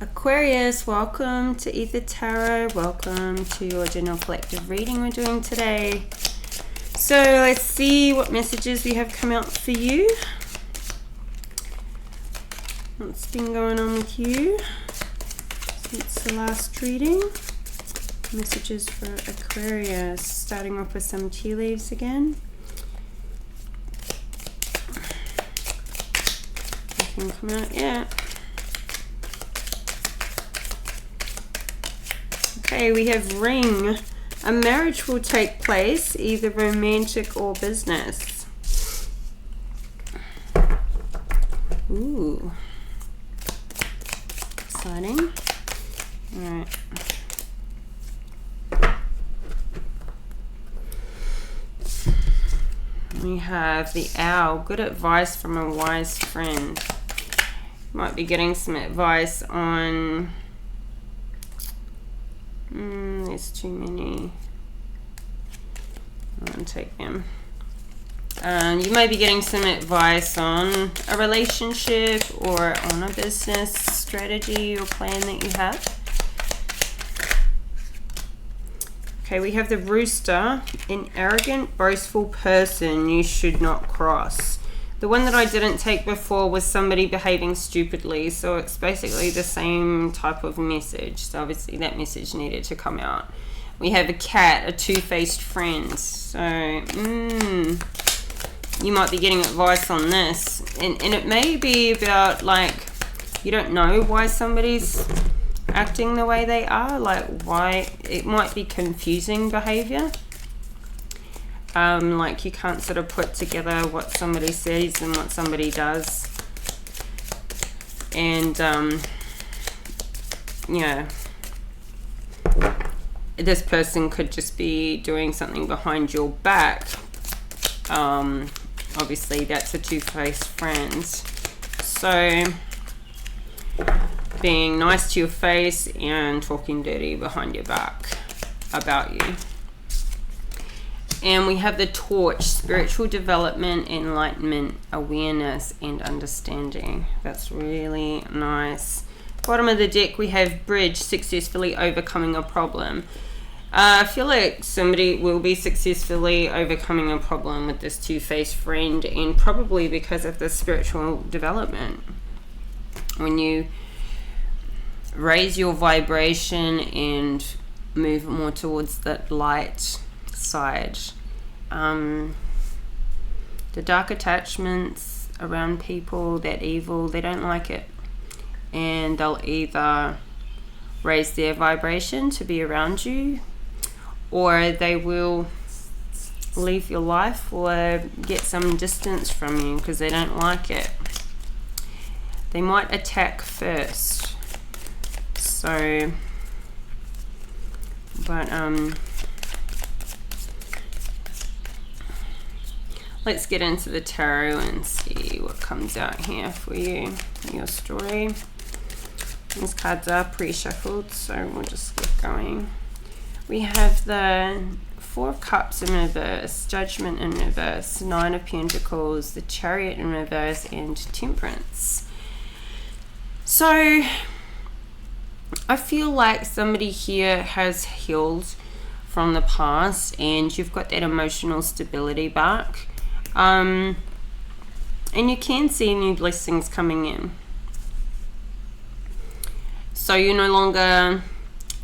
Aquarius, welcome to Aether Tarot. Welcome to your general collective reading we're doing today. So let's see what messages we have come out for you. What's been going on with you since the last reading? Messages for Aquarius. Starting off with some tea leaves again. Nothing come out yet. Okay, we have ring. A marriage will take place, either romantic or business. Ooh. Exciting. Alright. We have the owl. Good advice from a wise friend. Might be getting some advice on... there's too many. I won't take them. You may be getting some advice on a relationship or on a business strategy or plan that you have. Okay, we have the rooster. An arrogant, boastful person you should not cross. The one that I didn't take before was somebody behaving stupidly, so it's basically the same type of message. So obviously that message needed to come out. We have a cat, a two-faced friend. So, you might be getting advice on this. And it may be about, like, you don't know why somebody's acting the way they are. Like, why it might be confusing behavior. Like you can't sort of put together what somebody says and what somebody does. And, yeah. This person could just be doing something behind your back. Obviously, that's a two-faced friend. So, being nice to your face and talking dirty behind your back about you. And we have the torch, spiritual development, enlightenment, awareness, and understanding. That's really nice. Bottom of the deck, we have bridge, successfully overcoming a problem. I feel like somebody will be successfully overcoming a problem with this two-faced friend, and probably because of the spiritual development. When you raise your vibration and move more towards that light side. The dark attachments around people, that evil, they don't like it, and they'll either raise their vibration to be around you, or they will leave your life or get some distance from you because they don't like it. They might attack first. So, but let's get into the tarot and see what comes out here for you, your story. These cards are pre-shuffled, so we'll just get going. We have the Four of Cups in reverse, Judgment in reverse, Nine of Pentacles, the Chariot in reverse, and Temperance. So, I feel like somebody here has healed from the past, and you've got that emotional stability back. And you can see new blessings coming in. So you're no longer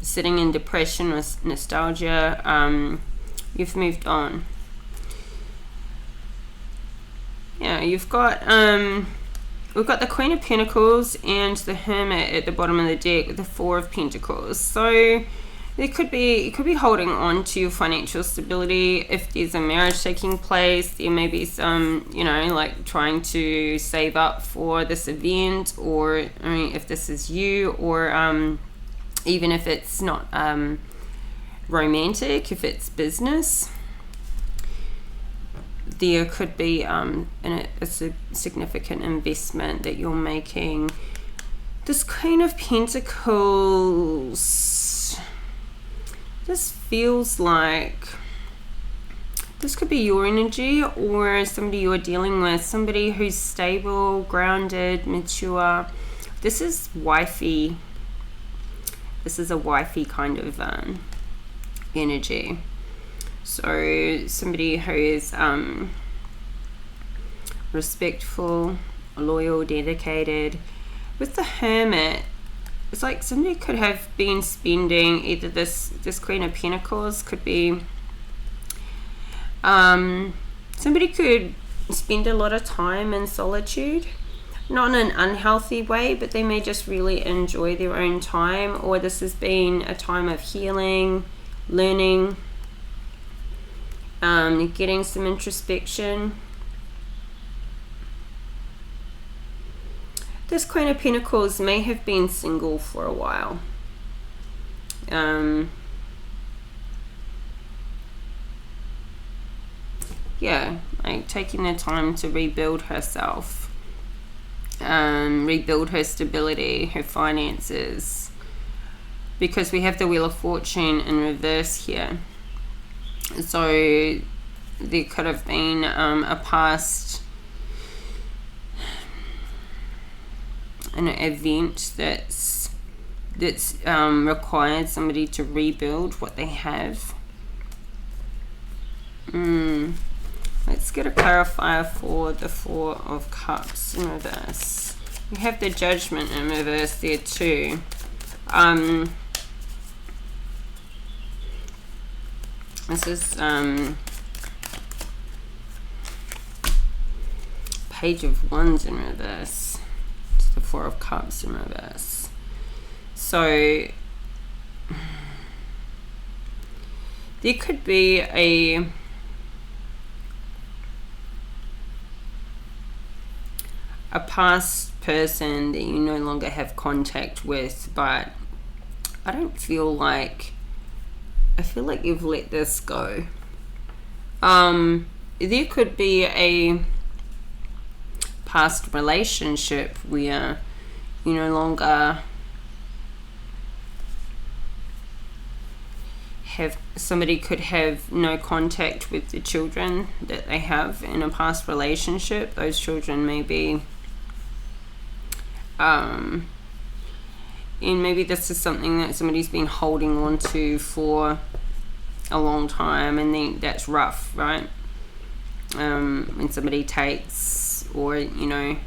sitting in depression or nostalgia. You've moved on. Yeah, you've got we've got the Queen of Pentacles and the Hermit at the bottom of the deck with the Four of Pentacles. So you could be holding on to your financial stability. If there's a marriage taking place, there may be some, like trying to save up for this event, or if this is you, or even if it's not romantic, if it's business, there could be a significant investment that you're making. This Queen of Pentacles, this feels like this could be your energy, or somebody you're dealing with, somebody who's stable, grounded, mature. This is wifey This is a wifey kind of energy. So somebody who is respectful, loyal, dedicated. With the Hermit, it's like somebody could have been spending either this Queen of Pentacles could be somebody could spend a lot of time in solitude, not in an unhealthy way, but they may just really enjoy their own time, or this has been a time of healing, learning, getting some introspection. This Queen of Pentacles may have been single for a while. Yeah, like taking the time to rebuild herself, rebuild her stability, her finances, because we have the Wheel of Fortune in reverse here. So there could have been a past an event that's required somebody to rebuild what they have. Let's get a clarifier for the Four of Cups in reverse. We have the Judgment in reverse there too. This is Page of Wands in reverse. It's the Four of Cups in reverse. So there could be a past person that you no longer have contact with, but I don't feel like, I feel like you've let this go. There could be a past relationship where you no longer have, somebody could have no contact with the children that they have in a past relationship. Those children may be and maybe this is something that somebody's been holding on to for a long time, and then that's rough, right? When somebody takes, or you know,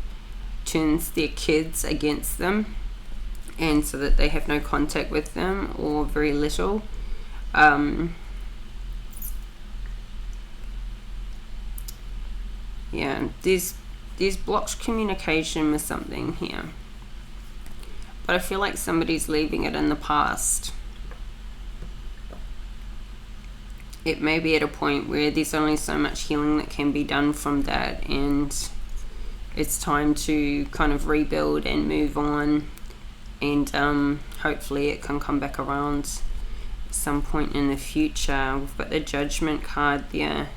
turns their kids against them, and so that they have no contact with them or very little. Yeah, there's blocked communication with something here, but I feel like somebody's leaving it in the past. It may be at a point where there's only so much healing that can be done from that, and it's time to kind of rebuild and move on, and hopefully it can come back around at some point in the future. We've got the Judgment card there.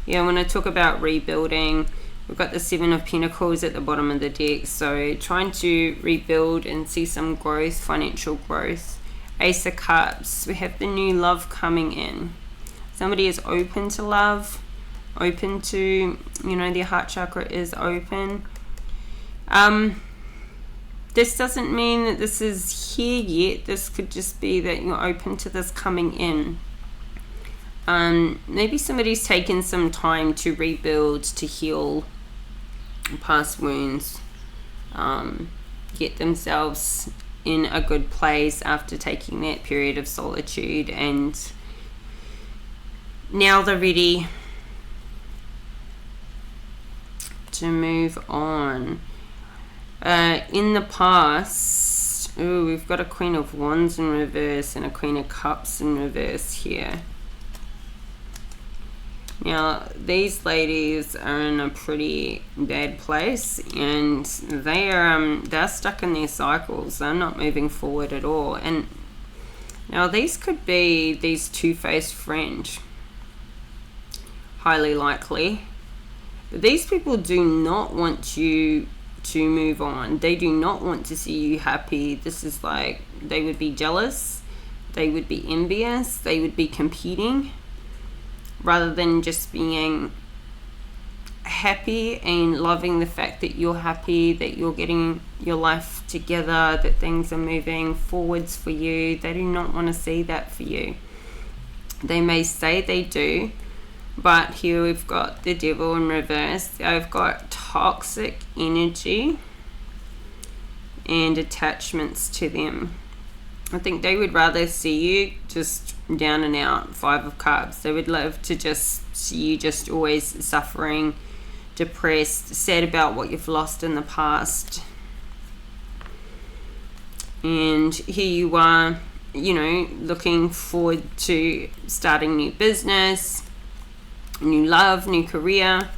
Yeah, when I talk about rebuilding, we've got the Seven of Pentacles at the bottom of the deck, so trying to rebuild and see some growth, financial growth. Ace of Cups, we have the new love coming in. Somebody is open to love, open to, you know, their heart chakra is open. This doesn't mean that this is here yet. This could just be that you're open to this coming in. Maybe somebody's taken some time to rebuild, to heal past wounds, get themselves in a good place after taking that period of solitude, and now they're ready to move on. In the past, we've got a Queen of Wands in reverse and a Queen of Cups in reverse here. Now, these ladies are in a pretty bad place, and they're stuck in their cycles. They're not moving forward at all. And now these could be these two-faced friends, highly likely. But these people do not want you to move on. They do not want to see you happy. This is like, they would be jealous, they would be envious, they would be competing, rather than just being happy and loving the fact that you're happy, that you're getting your life together, that things are moving forwards for you. They do not want to see that for you. They may say they do, but here we've got the devil in reverse. I've got toxic energy and attachments to them. I think they would rather see you just down and out, 5 of Cups. They would love to just see you just always suffering, depressed, sad about what you've lost in the past. And here you are, you know, looking forward to starting new business, new love, new career,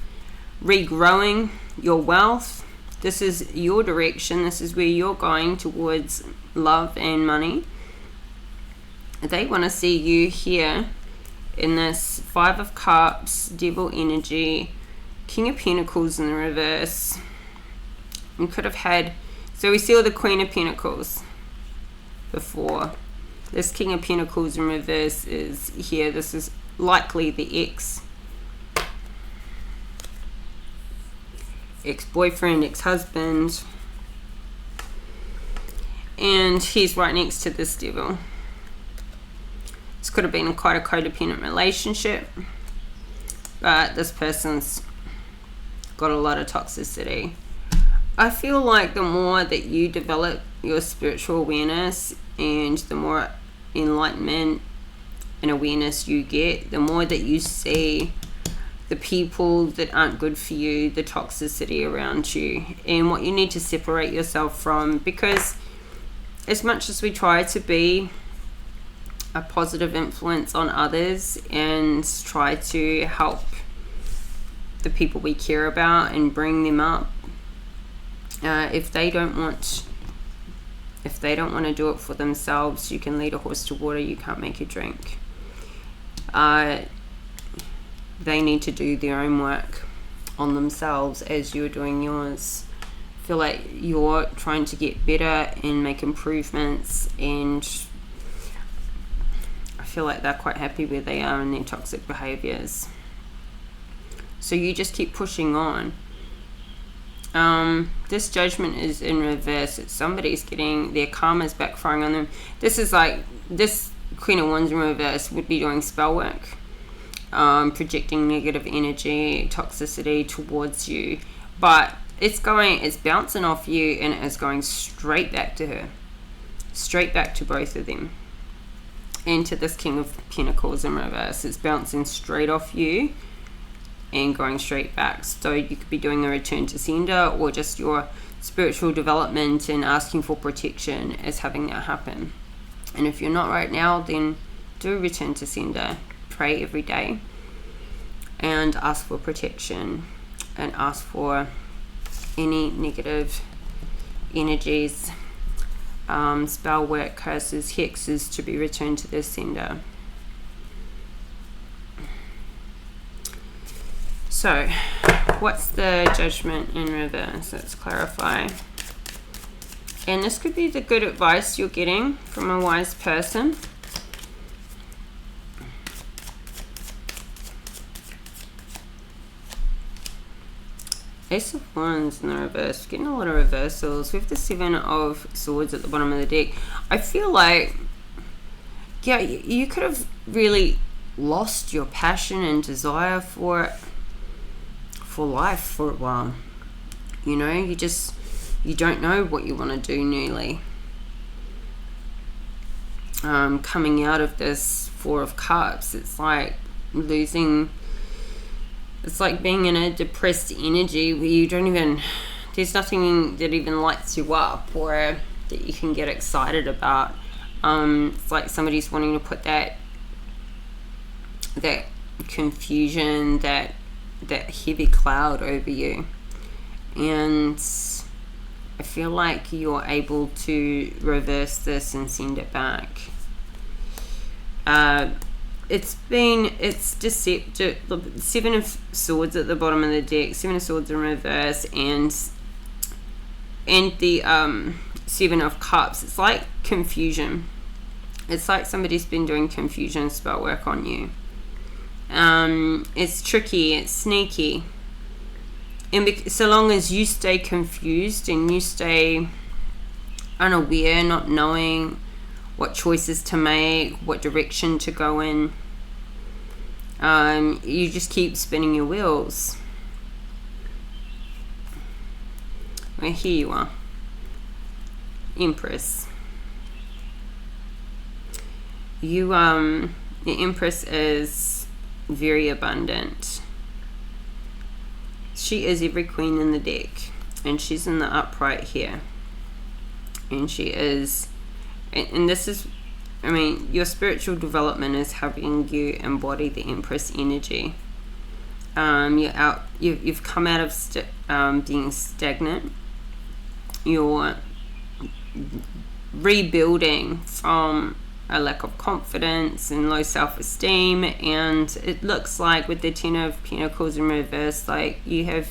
regrowing your wealth. This is your direction. This is where you're going towards love and money. They want to see you here in this 5 of Cups, devil energy, King of Pentacles in the reverse. You could have had, so we saw the Queen of Pentacles before. This King of Pentacles in reverse is here. This is likely the ex-boyfriend, ex-husband, and he's right next to this devil. This could have been quite a codependent relationship, but this person's got a lot of toxicity. I feel like the more that you develop your spiritual awareness and the more enlightenment and awareness you get, the more that you see the people that aren't good for you, the toxicity around you, and what you need to separate yourself from. Because as much as we try to be a positive influence on others and try to help the people we care about and bring them up, if they don't want to do it for themselves, you can lead a horse to water, you can't make it drink. They need to do their own work on themselves as you're doing yours. I feel like you're trying to get better and make improvements, and I feel like they're quite happy where they are in their toxic behaviors. So you just keep pushing on. This Judgment is in reverse. It's somebody's getting their karma's backfiring on them. This is like, this Queen of Wands in reverse would be doing spell work, projecting negative energy, toxicity towards you, but it's bouncing off you and it's going straight back to her, straight back to both of them, and to this King of Pentacles in reverse. It's bouncing straight off you and going straight back. So you could be doing a return to sender, or just your spiritual development and asking for protection is having that happen. And if you're not right now, then do return to sender. Pray every day and ask for protection and ask for any negative energies, spell work, curses, hexes to be returned to the sender. So what's the Judgment in reverse? Let's clarify. And this could be the good advice you're getting from a wise person. Ace of Wands in the reverse. Getting a lot of reversals. We have the 7 of Swords at the bottom of the deck. I feel like, yeah, you could have really lost your passion and desire for life for a while. You know, you don't know what you want to do nearly. Coming out of this 4 of Cups, it's like losing, it's like being in a depressed energy where you don't even, there's nothing that even lights you up or that you can get excited about. It's like somebody's wanting to put that confusion, that heavy cloud over you, and I feel like you're able to reverse this and send it back. It's deceptive. 7 of Swords at the bottom of the deck, 7 of Swords in reverse, and the 7 of Cups. It's like confusion. It's like somebody's been doing confusion spell work on you. It's tricky, it's sneaky. And so long as you stay confused and you stay unaware, not knowing what choices to make, what direction to go in, you just keep spinning your wheels. Well, here you are, Empress. You, the Empress is very abundant. She is every queen in the deck, and she's in the upright here. And she is, and this is, I mean, your spiritual development is helping you embody the Empress energy. You've come out of being stagnant. You're rebuilding from a lack of confidence and low self-esteem, and it looks like with the Ten of Pentacles in reverse, like you have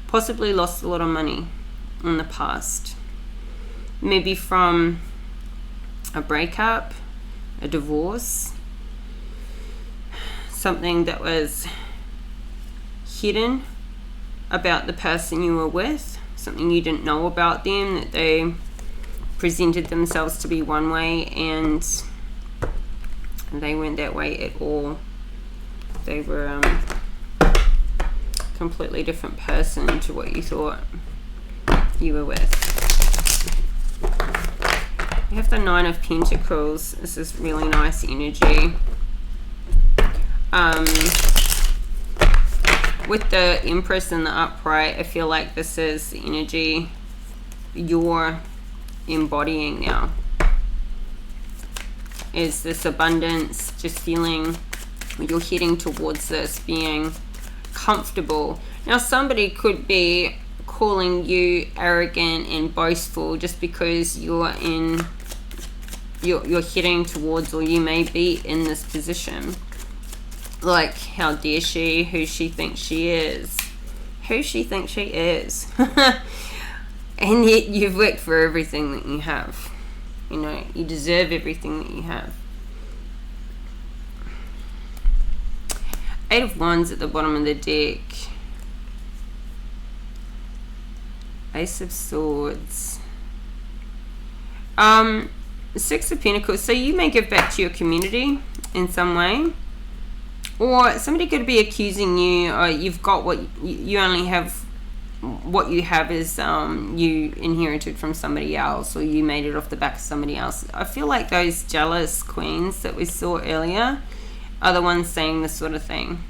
possibly lost a lot of money in the past, maybe from a breakup, a divorce, something that was hidden about the person you were with, something you didn't know about them, that they presented themselves to be one way and they weren't that way at all. They were a completely different person to what you thought you were with. You have the Nine of Pentacles. This is really nice energy. With the Empress in the upright, I feel like this is the energy you're embodying now. Is this abundance, just feeling you're heading towards this, being comfortable. Now somebody could be calling you arrogant and boastful just because you're heading towards, or you may be in this position. Like, how dare she, who she thinks she is. Who she thinks she is. And yet you've worked for everything that you have. You know, you deserve everything that you have. Eight of Wands at the bottom of the deck. Ace of Swords. Six of Pentacles. So you may give back to your community in some way. Or somebody could be accusing you, you've got what you only have, what you have is you inherited from somebody else, or you made it off the back of somebody else. I feel like those jealous queens that we saw earlier are the ones saying this sort of thing,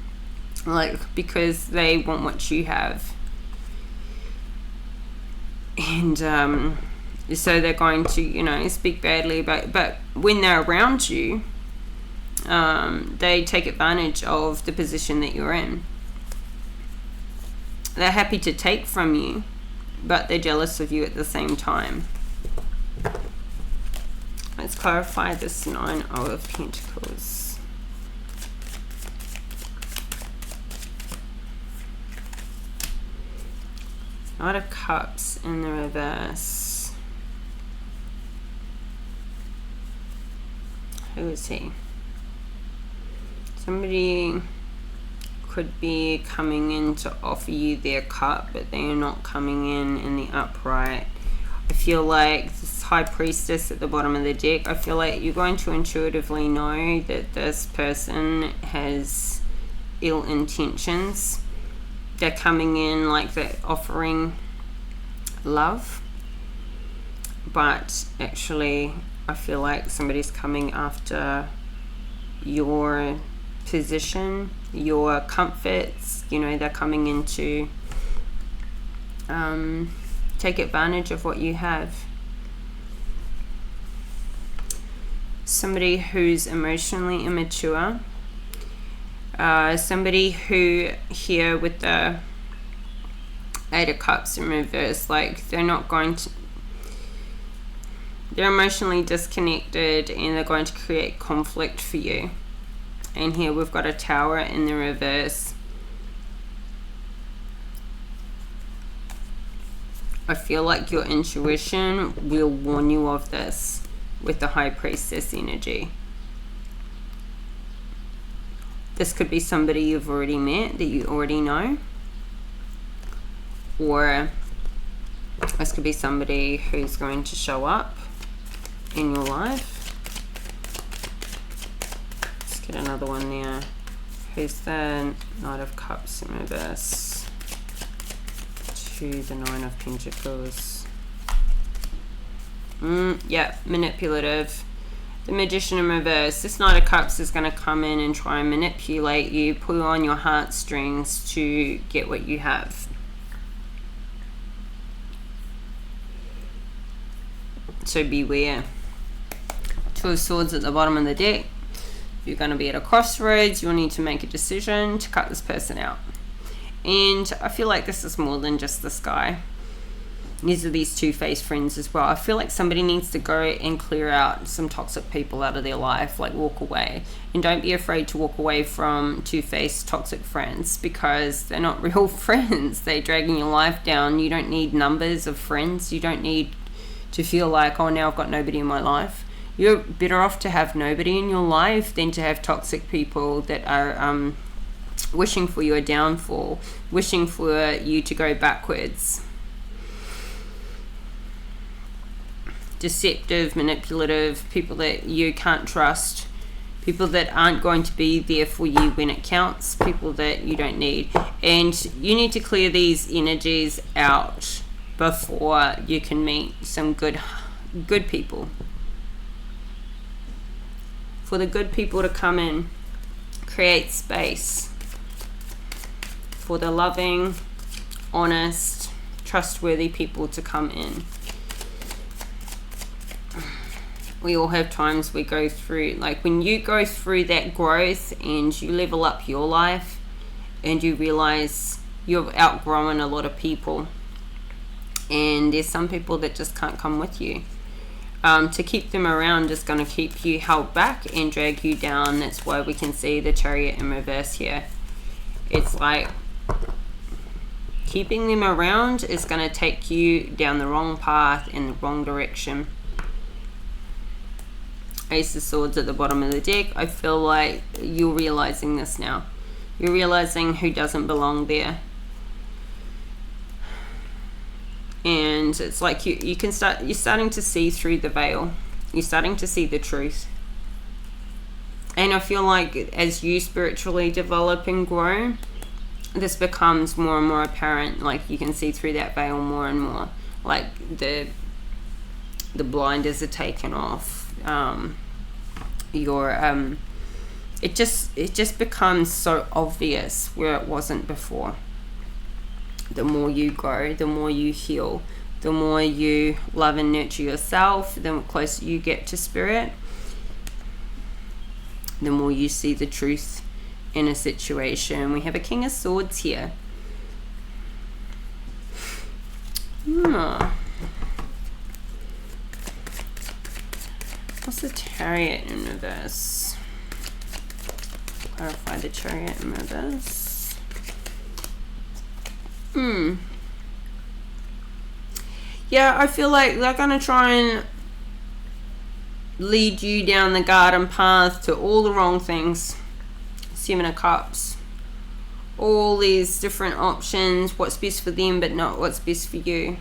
like, because they want what you have, and so they're going to, you know, speak badly about. But when they're around you, they take advantage of the position that you're in. They're happy to take from you, but they're jealous of you at the same time. Let's clarify this Nine of Pentacles. Knight of Cups in the reverse. Who is he? Somebody could be coming in to offer you their cup, but they are not coming in the upright. I feel like this High Priestess at the bottom of the deck, I feel like you're going to intuitively know that this person has ill intentions. They're coming in like they're offering love, but actually I feel like somebody's coming after your position, your comforts. You know, they're coming in to take advantage of what you have. Somebody who's emotionally immature, somebody who, here with the Eight of Cups in reverse, like they're emotionally disconnected and they're going to create conflict for you. And here we've got a Tower in the reverse. I feel like your intuition will warn you of this with the High Priestess energy. This could be somebody you've already met, that you already know. or this could be somebody who's going to show up in your life. Let's get another one there. Who's the Knight of Cups in reverse to the Nine of Pentacles? Yeah, manipulative. The Magician in reverse. This Knight of Cups is going to come in and try and manipulate you, pull on your heartstrings to get what you have. So beware. Two of Swords at the bottom of the deck. You're going to be at a crossroads. You'll need to make a decision to cut this person out. And I feel like this is more than just this guy. These are these two-faced friends as well. I feel like somebody needs to go and clear out some toxic people out of their life, like walk away. And don't be afraid to walk away from two-faced toxic friends, because they're not real friends. They're dragging your life down. You don't need numbers of friends. You don't need to feel like, oh, now I've got nobody in my life. You're better off to have nobody in your life than to have toxic people that are wishing for your downfall, wishing for you to go backwards. Deceptive, manipulative, people that you can't trust, people that aren't going to be there for you when it counts, people that you don't need. And you need to clear these energies out before you can meet some good people. For the good people to come in, create space for the loving, honest, trustworthy people to come in. We all have times we go through, like when you go through that growth and you level up your life and you realize you've outgrown a lot of people, and there's some people that just can't come with you. To keep them around is going to keep you held back and drag you down. That's why we can see the Chariot in reverse here. It's like keeping them around is going to take you down the wrong path in the wrong direction. Ace of Swords at the bottom of the deck. I feel like you're realizing this now. You're realizing who doesn't belong there. And it's like you're starting to see through the veil. You're starting to see the truth. And I feel like as you spiritually develop and grow, this becomes more and more apparent. Like you can see through that veil more and more. Like the blinders are taken off. It just becomes so obvious where it wasn't before. The more you grow, the more you heal, the more you love and nurture yourself, the closer you get to spirit, the more you see the truth in a situation. We have a King of Swords here. What's the Chariot in reverse? Clarify the Chariot in reverse. Yeah, I feel like they're going to try and lead you down the garden path to all the wrong things. Seven of Cups. All these different options, what's best for them but not what's best for you.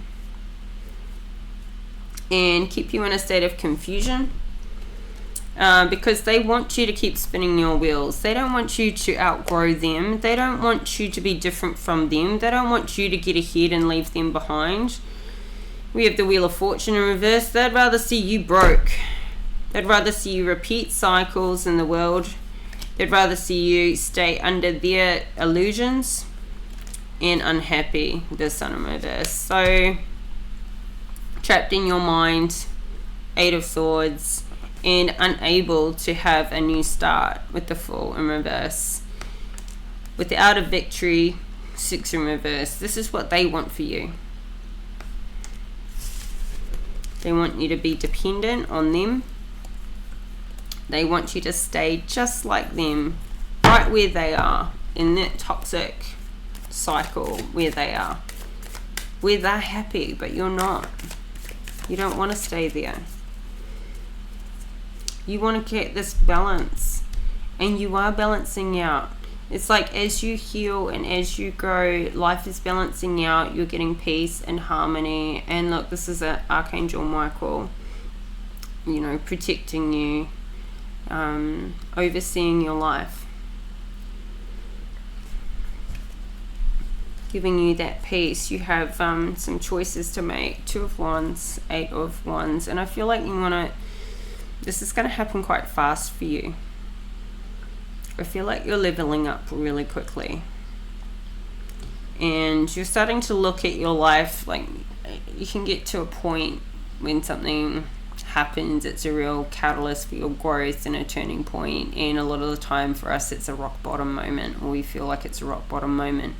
And keep you in a state of confusion. Because they want you to keep spinning your wheels. They don't want you to outgrow them. They don't want you to be different from them. They don't want you to get ahead and leave them behind. We have the Wheel of Fortune in reverse. They'd rather see you broke. They'd rather see you repeat cycles in the world. They'd rather see you stay under their illusions and unhappy. The Sun in reverse. So, trapped in your mind, Eight of Swords, and unable to have a new start with the Fool in reverse. Without a victory, Six in reverse. This is what they want for you. They want you to be dependent on them. They want you to stay just like them, right where they are, in that toxic cycle where they are. Where they're happy, but you're not. You don't want to stay there. You want to get this balance, and you are balancing out. It's like as you heal and as you grow, life is balancing out. You're getting peace and harmony. And look, this is an Archangel Michael, you know, protecting you, overseeing your life, giving you that peace. You have some choices to make. 2 of Wands, 8 of Wands, and I feel like you want to, this is going to happen quite fast for you. I feel like you're leveling up really quickly, and you're starting to look at your life like you can get to a point when something happens, it's a real catalyst for your growth and a turning point. And a lot of the time for us, it's a rock bottom moment, or we feel like it's a rock bottom moment.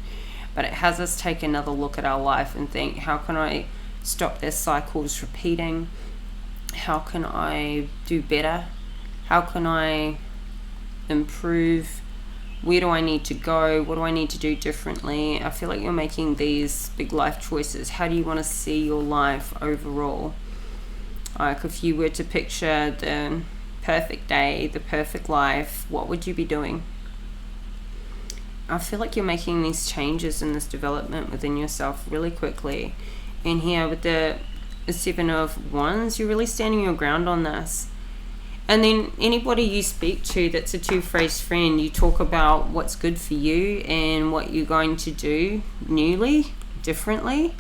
But it has us take another look at our life and think, how can I stop this cycles repeating? How can I do better? How can I improve? Where do I need to go? What do I need to do differently? I feel like you're making these big life choices. How do you want to see your life overall? Like if you were to picture the perfect day, the perfect life, what would you be doing? I feel like you're making these changes in this development within yourself really quickly. And here with the 7 of Wands, you're really standing your ground on this. And then anybody you speak to that's a two-faced friend, you talk about what's good for you and what you're going to do newly, differently.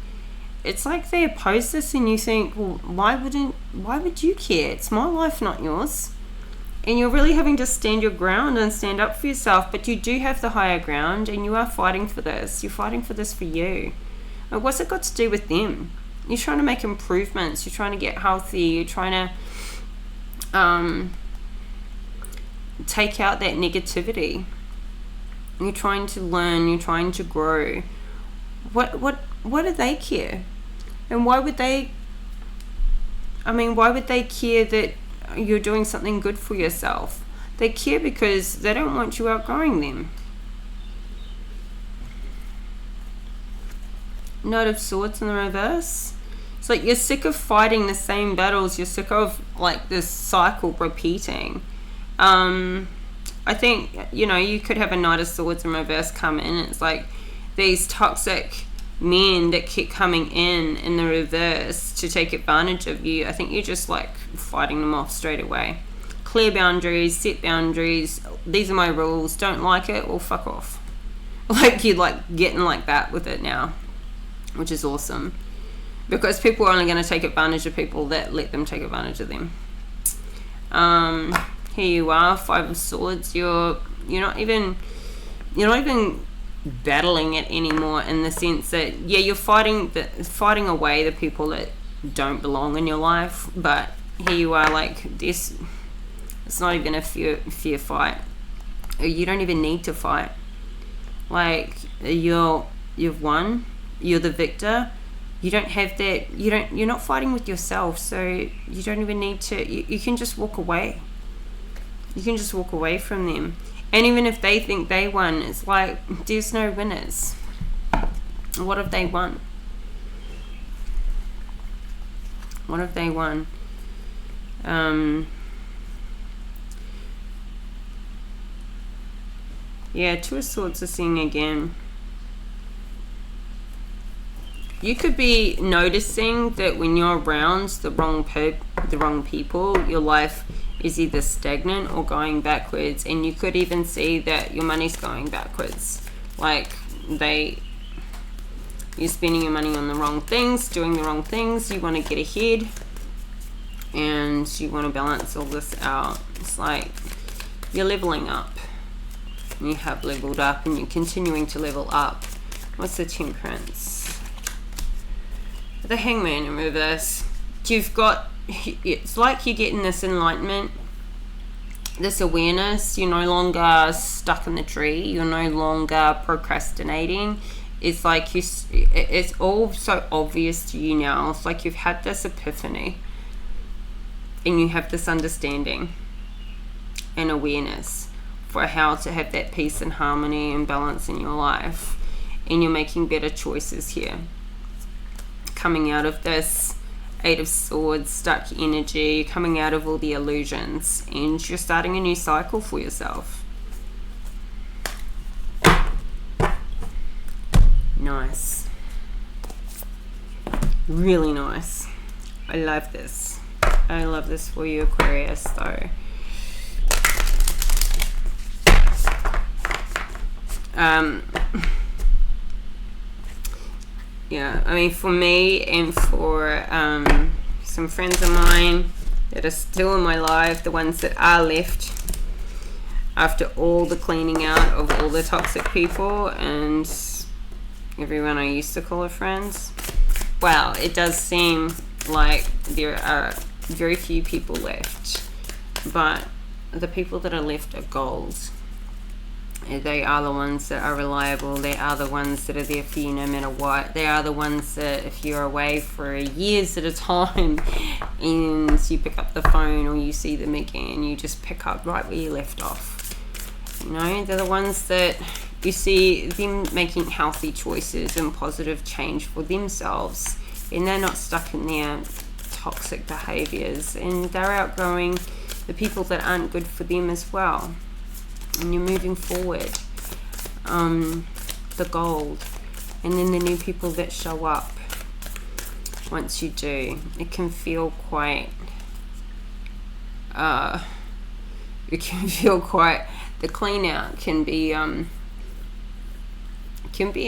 It's like they oppose this and you think, well, why would you care? It's my life, not yours. And you're really having to stand your ground and stand up for yourself, but you do have the higher ground and you are fighting for this. You're fighting for this for you. Like, what's it got to do with them? You're trying to make improvements. You're trying to get healthy. You're trying to take out that negativity. You're trying to learn. You're trying to grow. What do they care? And why would they care that you're doing something good for yourself? They care because they don't want you outgrowing them. Knight of Swords in the reverse. It's like you're sick of fighting the same battles. You're sick of like this cycle repeating. I think, you know, you could have a Knight of Swords in reverse come in. It's like these toxic men that keep coming in the reverse to take advantage of you. I think you're just like fighting them off straight away. Clear boundaries, set boundaries. These are my rules. Don't like it, well, fuck off. Like you're like getting like that with it now, which is awesome, because people are only going to take advantage of people that let them take advantage of them. Here you are, 5 of Swords. You're not even battling it anymore, in the sense that, yeah, you're fighting away the people that don't belong in your life. But here you are, like this. It's not even a fear fight. You don't even need to fight. Like you've won. You're the victor. You don't have that. You're not fighting with yourself, so you don't even need to. You can just walk away. You can just walk away from them. And even if they think they won, it's like there's no winners. What have they won? What have they won? Yeah, 2 of Swords are seeing again. You could be noticing that when you're around the wrong people, your life is either stagnant or going backwards. And you could even see that your money's going backwards. Like you're spending your money on the wrong things, doing the wrong things. You want to get ahead and you want to balance all this out. It's like you're leveling up. You have leveled up and you're continuing to level up. What's the Temperance? The Hangman in reverse. It's like you're getting this enlightenment, this awareness. You're no longer stuck in the tree. You're no longer procrastinating. It's like it's all so obvious to you now. It's like you've had this epiphany and you have this understanding and awareness for how to have that peace and harmony and balance in your life. And you're making better choices here. Coming out of this 8 of Swords, stuck energy, coming out of all the illusions, and you're starting a new cycle for yourself. Nice. Really nice. I love this. I love this for you, Aquarius, though. Yeah, I mean, for me and for some friends of mine that are still in my life, the ones that are left after all the cleaning out of all the toxic people and everyone I used to call her friends, wow, it does seem like there are very few people left, but the people that are left are gold. They are the ones that are reliable. They are the ones that are there for you no matter what. They are the ones that if you're away for years at a time and you pick up the phone or you see them again, you just pick up right where you left off. You know, they're the ones that you see them making healthy choices and positive change for themselves, and they're not stuck in their toxic behaviors, and they're outgrowing the people that aren't good for them as well. And you're moving forward, the gold, and then the new people that show up. Once you do, it can feel quite the clean out can be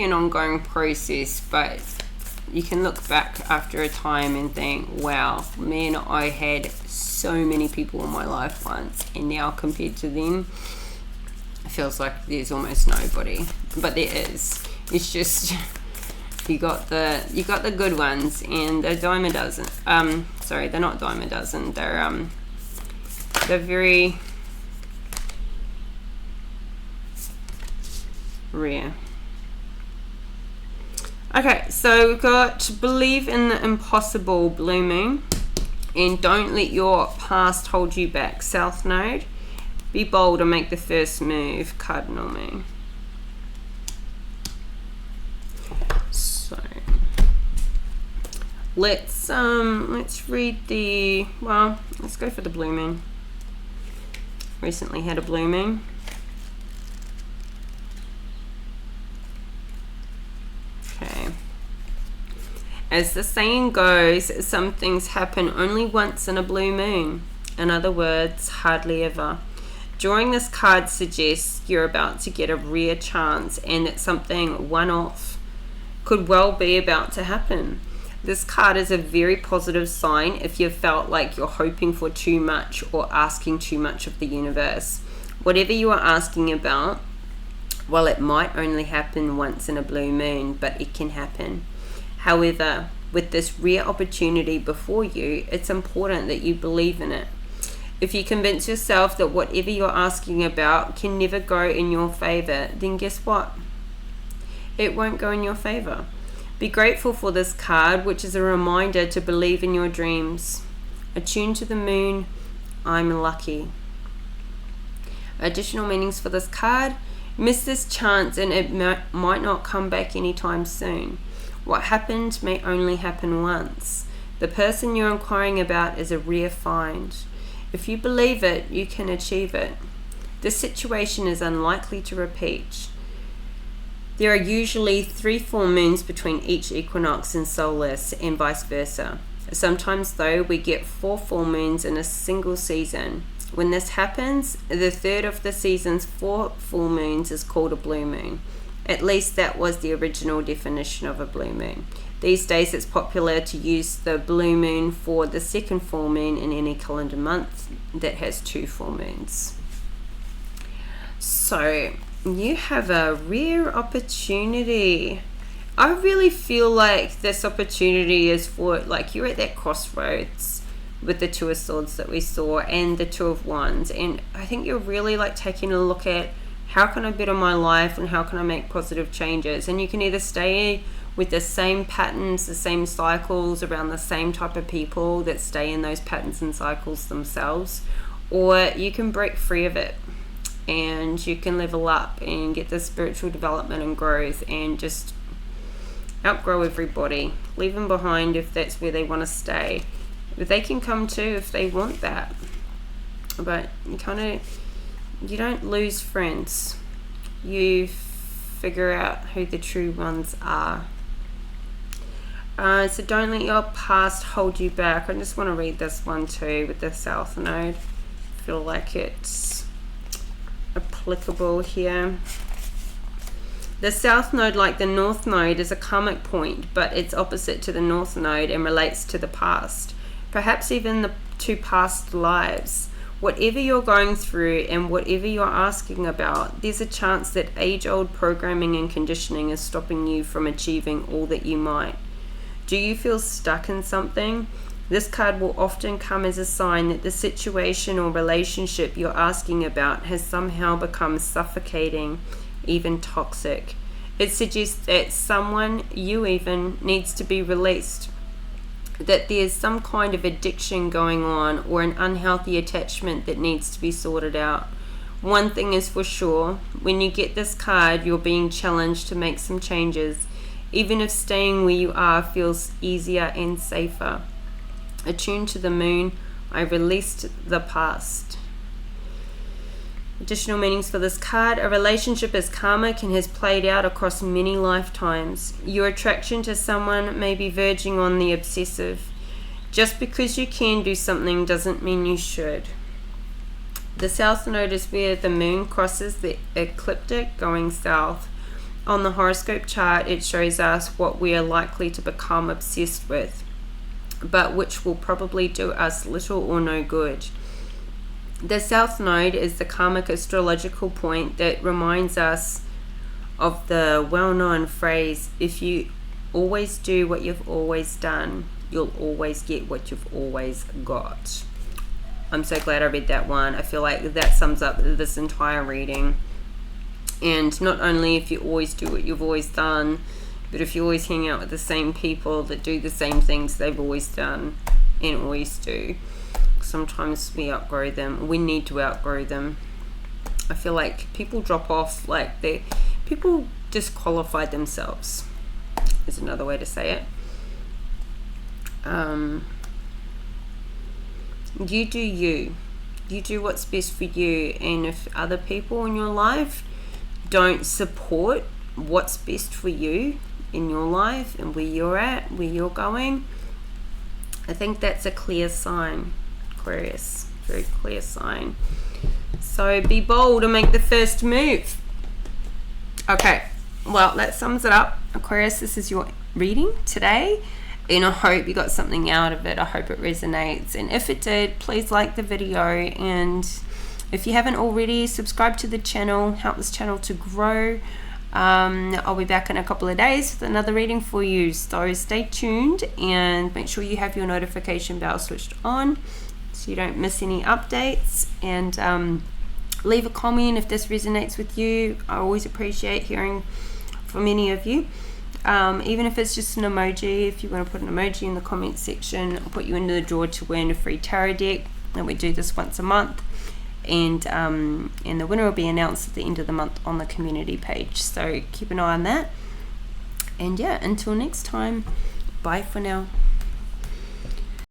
an ongoing process, but you can look back after a time and think, wow, man, I had so many people in my life once, and now compared to them, it feels like there's almost nobody. But there is. It's just you got the good ones, and they're dime a dozen. Sorry, they're not dime a dozen. They're very rare. Okay, so we've got believe in the impossible, blue moon, and don't let your past hold you back, south node. Be bold and make the first move, cardinal moon. So let's read the, well, let's go for the blue moon. Recently had a blue moon. Okay. As the saying goes, some things happen only once in a blue moon. In other words, hardly ever. Drawing this card suggests you're about to get a rare chance and that something one-off could well be about to happen. This card is a very positive sign if you've felt like you're hoping for too much or asking too much of the universe. Whatever you are asking about, well, it might only happen once in a blue moon, but it can happen. However, with this rare opportunity before you, it's important that you believe in it. If you convince yourself that whatever you're asking about can never go in your favor, then guess what? It won't go in your favor. Be grateful for this card, which is a reminder to believe in your dreams. Attune to the moon, I'm lucky. Additional meanings for this card: miss this chance and it might not come back anytime soon. What happened may only happen once. The person you're inquiring about is a rare find. If you believe it, you can achieve it. This situation is unlikely to repeat. There are usually 3 full moons between each equinox and solstice, and vice versa. Sometimes, though, we get 4 full moons in a single season. When this happens, the third of the season's 4 full moons is called a blue moon. At least that was the original definition of a blue moon. These days it's popular to use the blue moon for the second full moon in any calendar month that has 2 full moons. So you have a rare opportunity. I really feel like this opportunity is for, like, you're at that crossroads with the 2 of Swords that we saw and the 2 of Wands, and I think you're really like taking a look at how can I better my life and how can I make positive changes. And you can either stay with the same patterns, the same cycles, around the same type of people that stay in those patterns and cycles themselves, or you can break free of it and you can level up and get the spiritual development and growth and just outgrow everybody. Leave them behind if that's where they want to stay. But they can come too if they want that. But you don't lose friends. You figure out who the true ones are. So don't let your past hold you back. I just want to read this one too with the South Node. I feel like it's applicable here. The South Node, like the North Node, is a karmic point, but it's opposite to the North Node and relates to the past, perhaps even the two past lives. Whatever you're going through and whatever you're asking about, there's a chance that age-old programming and conditioning is stopping you from achieving all that you might. Do you feel stuck in something? This card will often come as a sign that the situation or relationship you're asking about has somehow become suffocating, even toxic. It suggests that someone, you even, needs to be released, that there's some kind of addiction going on or an unhealthy attachment that needs to be sorted out. One thing is for sure, when you get this card, you're being challenged to make some changes, even if staying where you are feels easier and safer. Attuned to the moon, I released the past. Additional meanings for this card. A relationship is karmic and has played out across many lifetimes. Your attraction to someone may be verging on the obsessive. Just because you can do something doesn't mean you should. The South Node is where the moon crosses the ecliptic going south. On the horoscope chart, it shows us what we are likely to become obsessed with, but which will probably do us little or no good. The South Node is the karmic astrological point that reminds us of the well-known phrase, if you always do what you've always done, you'll always get what you've always got. I'm so glad I read that one. I feel like that sums up this entire reading. And not only if you always do what you've always done, but if you always hang out with the same people that do the same things they've always done and always do. Sometimes we outgrow them. We need to outgrow them. I feel like people drop off, like people disqualify themselves is another way to say it. You do you. You do what's best for you, and if other people in your life don't support what's best for you in your life and where you're at, where you're going, I think that's a clear sign, Aquarius. Very clear sign. So be bold and make the first move. Okay, well, that sums it up. Aquarius, this is your reading today, and I hope you got something out of it. I hope it resonates, and if it did, please like the video, and if you haven't already, subscribe to the channel, help this channel to grow. I'll be back in a couple of days with another reading for you, so stay tuned and make sure you have your notification bell switched on so you don't miss any updates, and leave a comment if this resonates with you. I always appreciate hearing from any of you, even if it's just an emoji. If you want to put an emoji in the comment section, I'll put you into the draw to win a free tarot deck, and we do this once a month. And the winner will be announced at the end of the month on the community page, so keep an eye on that. And yeah, until next time, bye for now.